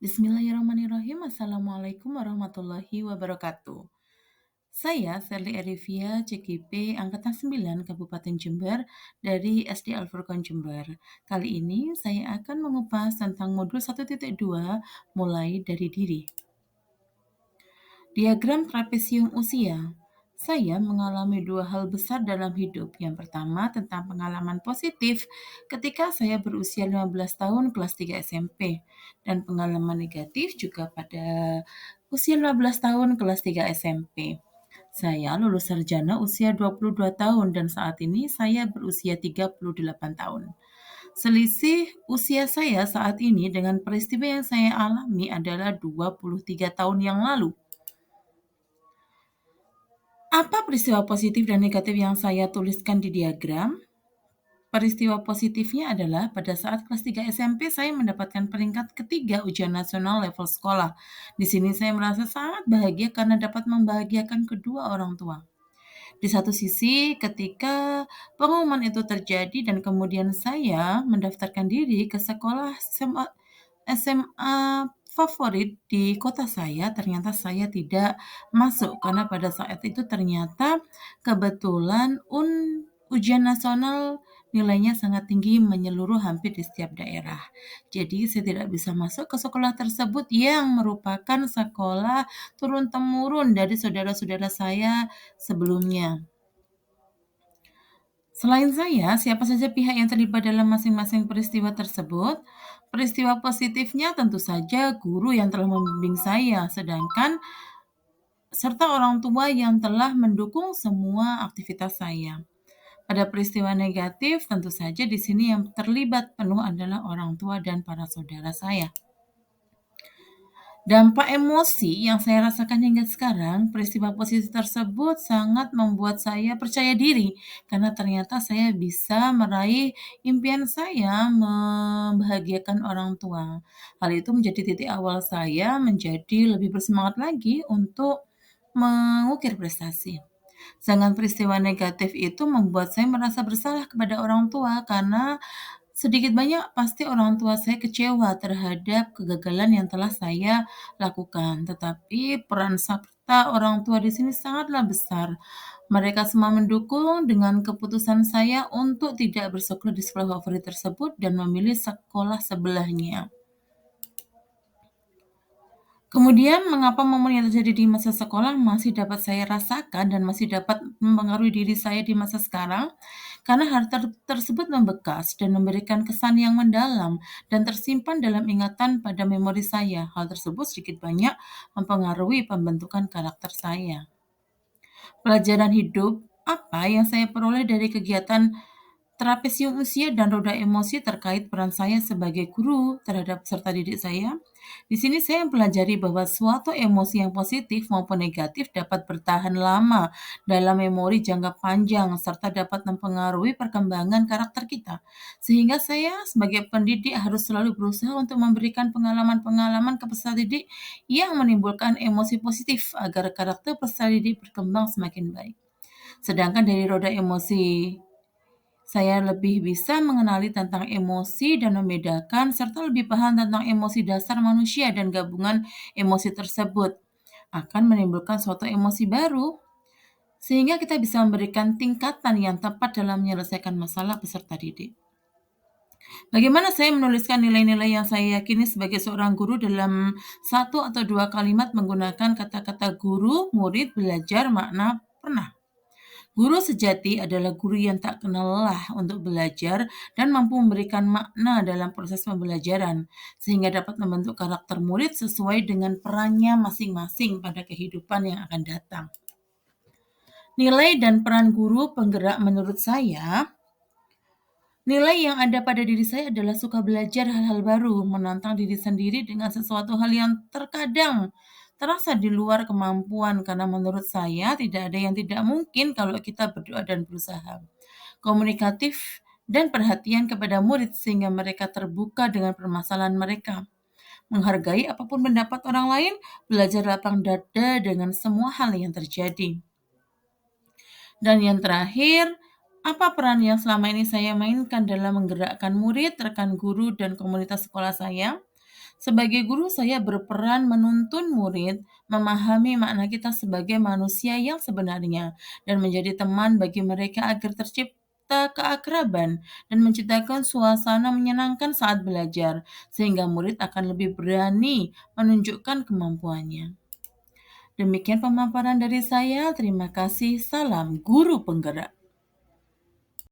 Bismillahirrahmanirrahim. Assalamualaikum warahmatullahi wabarakatuh. Saya Sally Arifia, CGP Angkatan 9 Kabupaten Jember dari SD Al Furqon Jember. Kali ini saya akan mengupas tentang modul 1.2 mulai dari diri. Diagram trapesium usia. Saya mengalami dua hal besar dalam hidup. Yang pertama tentang pengalaman positif ketika saya berusia 15 tahun kelas 3 SMP. Dan pengalaman negatif juga pada usia 15 tahun kelas 3 SMP. Saya lulus sarjana usia 22 tahun dan saat ini saya berusia 38 tahun. Selisih usia saya saat ini dengan peristiwa yang saya alami adalah 23 tahun yang lalu. Apa peristiwa positif dan negatif yang saya tuliskan di diagram? Peristiwa positifnya adalah pada saat kelas 3 SMP saya mendapatkan peringkat ketiga ujian nasional level sekolah. Di sini saya merasa sangat bahagia karena dapat membahagiakan kedua orang tua. Di satu sisi, ketika pengumuman itu terjadi dan kemudian saya mendaftarkan diri ke sekolah SMA favorit di kota saya, ternyata saya tidak masuk karena pada saat itu ternyata kebetulan ujian nasional nilainya sangat tinggi menyeluruh hampir di setiap daerah. Jadi saya tidak bisa masuk ke sekolah tersebut yang merupakan sekolah turun-temurun dari saudara-saudara saya sebelumnya. Selain saya, siapa saja pihak yang terlibat dalam masing-masing peristiwa tersebut? Peristiwa positifnya tentu saja guru yang telah membimbing saya, sedangkan serta orang tua yang telah mendukung semua aktivitas saya. Pada peristiwa negatif, tentu saja di sini yang terlibat penuh adalah orang tua dan para saudara saya. Dampak emosi yang saya rasakan hingga sekarang, peristiwa positif tersebut sangat membuat saya percaya diri karena ternyata saya bisa meraih impian saya membahagiakan orang tua. Hal itu menjadi titik awal saya menjadi lebih bersemangat lagi untuk mengukir prestasi. Sedangkan peristiwa negatif itu membuat saya merasa bersalah kepada orang tua karena sedikit banyak pasti orang tua saya kecewa terhadap kegagalan yang telah saya lakukan. Tetapi peran serta orang tua di sini sangatlah besar. Mereka semua mendukung dengan keputusan saya untuk tidak bersekolah di sekolah favorit tersebut dan memilih sekolah sebelahnya. Kemudian, mengapa momen yang terjadi di masa sekolah masih dapat saya rasakan dan masih dapat mempengaruhi diri saya di masa sekarang? Karena hal tersebut membekas dan memberikan kesan yang mendalam dan tersimpan dalam ingatan pada memori saya. Hal tersebut sedikit banyak mempengaruhi pembentukan karakter saya. Pelajaran hidup apa yang saya peroleh dari kegiatan trapesium usia dan roda emosi terkait peran saya sebagai guru terhadap peserta didik saya. Di sini saya mempelajari bahwa suatu emosi yang positif maupun negatif dapat bertahan lama dalam memori jangka panjang serta dapat mempengaruhi perkembangan karakter kita. Sehingga saya sebagai pendidik harus selalu berusaha untuk memberikan pengalaman-pengalaman ke peserta didik yang menimbulkan emosi positif agar karakter peserta didik berkembang semakin baik. Sedangkan dari roda emosi saya lebih bisa mengenali tentang emosi dan membedakan serta lebih paham tentang emosi dasar manusia dan gabungan emosi tersebut akan menimbulkan suatu emosi baru sehingga kita bisa memberikan tingkatan yang tepat dalam menyelesaikan masalah peserta didik. Bagaimana saya menuliskan nilai-nilai yang saya yakini sebagai seorang guru dalam satu atau dua kalimat menggunakan kata-kata guru, murid, belajar, makna, pernah. Guru sejati adalah guru yang tak kenal lelah untuk belajar dan mampu memberikan makna dalam proses pembelajaran, sehingga dapat membentuk karakter murid sesuai dengan perannya masing-masing pada kehidupan yang akan datang. Nilai dan peran guru penggerak menurut saya, nilai yang ada pada diri saya adalah suka belajar hal-hal baru, menantang diri sendiri dengan sesuatu hal yang terkadang terasa di luar kemampuan karena menurut saya tidak ada yang tidak mungkin kalau kita berdoa dan berusaha. Komunikatif dan perhatian kepada murid sehingga mereka terbuka dengan permasalahan mereka. Menghargai apapun pendapat orang lain, belajar lapang dada dengan semua hal yang terjadi. Dan yang terakhir, apa peran yang selama ini saya mainkan dalam menggerakkan murid, rekan guru, dan komunitas sekolah saya? Sebagai guru, saya berperan menuntun murid memahami makna kita sebagai manusia yang sebenarnya dan menjadi teman bagi mereka agar tercipta keakraban dan menciptakan suasana menyenangkan saat belajar, sehingga murid akan lebih berani menunjukkan kemampuannya. Demikian pemaparan dari saya. Terima kasih. Salam guru penggerak.